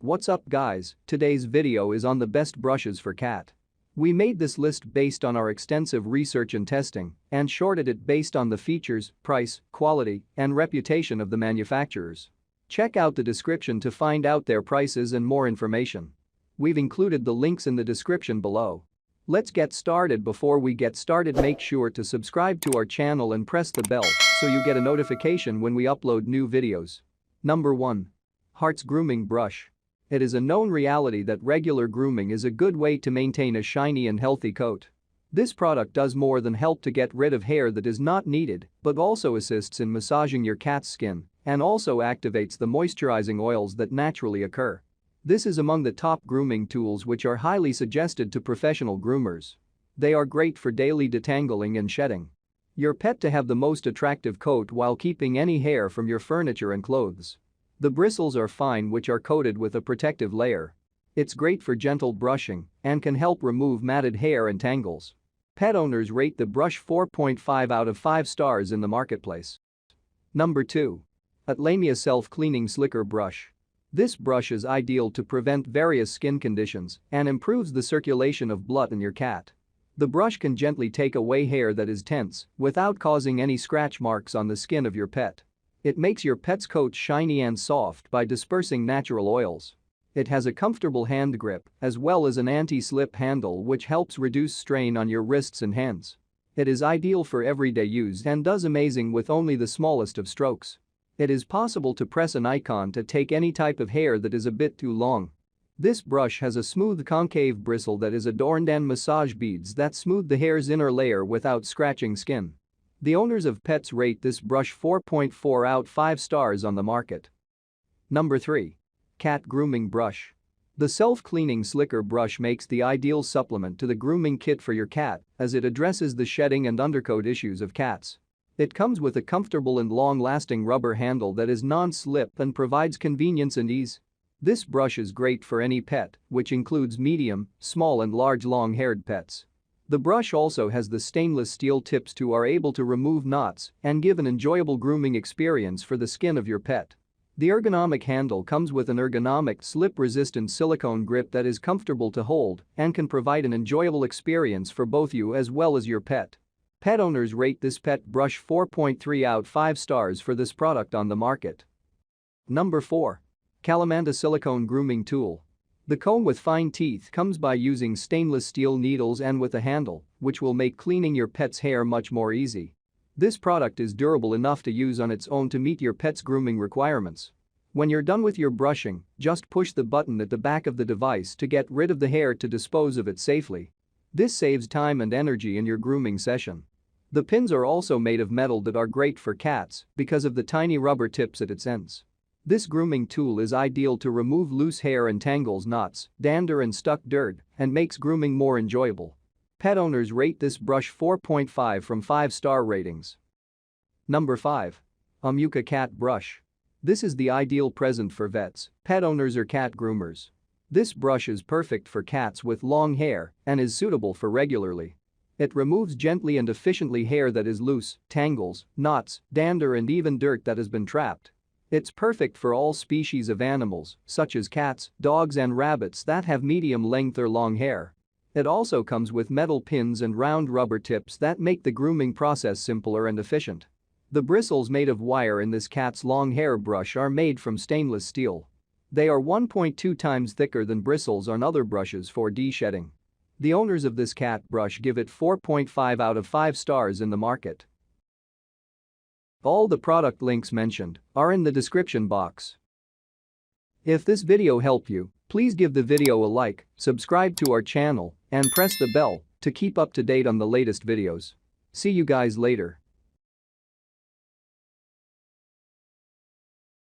What's up guys, today's video is on the best brushes for cat. We made this list based on our extensive research and testing and shorted it based on the features, price, quality, and reputation of the manufacturers. Check out the description to find out their prices and more information. We've included the links in the description below. Let's get started. Before we get started, make sure to subscribe to our channel and press the bell so you get a notification when we upload new videos. Number 1. Hartz Grooming Brush. It is a known reality that regular grooming is a good way to maintain a shiny and healthy coat. This product does more than help to get rid of hair that is not needed, but also assists in massaging your cat's skin and also activates the moisturizing oils that naturally occur. This is among the top grooming tools which are highly suggested to professional groomers. They are great for daily detangling and shedding your pet to have the most attractive coat while keeping any hair from your furniture and clothes. The bristles are fine, which are coated with a protective layer. It's great for gentle brushing and can help remove matted hair and tangles. Pet owners rate the brush 4.5 out of 5 stars in the marketplace. Number 2. Atlamia Self-Cleaning Slicker Brush. This brush is ideal to prevent various skin conditions and improves the circulation of blood in your cat. The brush can gently take away hair that is tense without causing any scratch marks on the skin of your pet. It makes your pet's coat shiny and soft by dispersing natural oils. It has a comfortable hand grip as well as an anti-slip handle which helps reduce strain on your wrists and hands. It is ideal for everyday use and does amazing with only the smallest of strokes. It is possible to press an icon to take any type of hair that is a bit too long. This brush has a smooth concave bristle that is adorned and massage beads that smooth the hair's inner layer without scratching skin. The owners of pets rate this brush 4.4 out of 5 stars on the market. Number 3. Cat Grooming Brush. The self-cleaning slicker brush makes the ideal supplement to the grooming kit for your cat as it addresses the shedding and undercoat issues of cats. It comes with a comfortable and long-lasting rubber handle that is non-slip and provides convenience and ease. This brush is great for any pet, which includes medium, small and large long-haired pets. The brush also has the stainless steel tips to are able to remove knots and give an enjoyable grooming experience for the skin of your pet. The ergonomic handle comes with an ergonomic slip-resistant silicone grip that is comfortable to hold and can provide an enjoyable experience for both you as well as your pet. Pet owners rate this pet brush 4.3 out of 5 stars for this product on the market. Number 4. Kalamanda Silicone Grooming Tool. The comb with fine teeth comes by using stainless steel needles and with a handle, which will make cleaning your pet's hair much more easy. This product is durable enough to use on its own to meet your pet's grooming requirements. When you're done with your brushing, just push the button at the back of the device to get rid of the hair to dispose of it safely. This saves time and energy in your grooming session. The pins are also made of metal that are great for cats because of the tiny rubber tips at its ends. This grooming tool is ideal to remove loose hair and tangles, knots, dander and stuck dirt and makes grooming more enjoyable. Pet owners rate this brush 4.5 from 5-star ratings. Number 5. Aumuca Cat Brush. This is the ideal present for vets, pet owners or cat groomers. This brush is perfect for cats with long hair and is suitable for regularly. It removes gently and efficiently hair that is loose, tangles, knots, dander and even dirt that has been trapped. It's perfect for all species of animals, such as cats, dogs and rabbits that have medium length or long hair. It also comes with metal pins and round rubber tips that make the grooming process simpler and efficient. The bristles made of wire in this cat's long hair brush are made from stainless steel. They are 1.2 times thicker than bristles on other brushes for de-shedding. The owners of this cat brush give it 4.5 out of 5 stars in the market. All the product links mentioned are in the description box. If this video helped you, please give the video a like, subscribe to our channel, and press the bell to keep up to date on the latest videos. See you guys later.